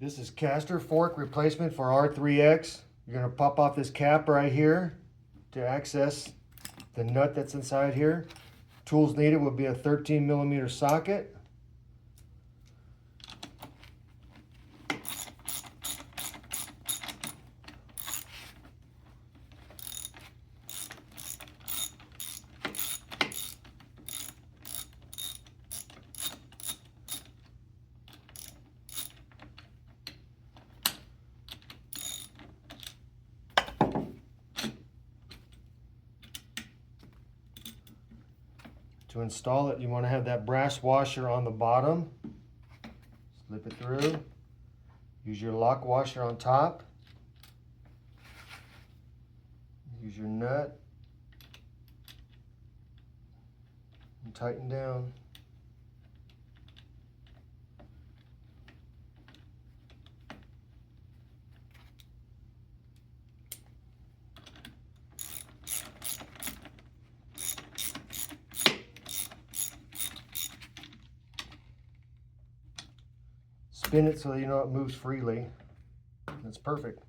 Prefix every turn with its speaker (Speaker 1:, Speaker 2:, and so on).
Speaker 1: This is caster fork replacement for R3X. You're going to pop off this cap right here to access the nut that's inside here. Tools needed would be a 13mm socket. To install it, you want to have that brass washer on the bottom. Slip it through. Use your lock washer on top. Use your nut. And tighten down. Spin it so you know it moves freely. That's perfect.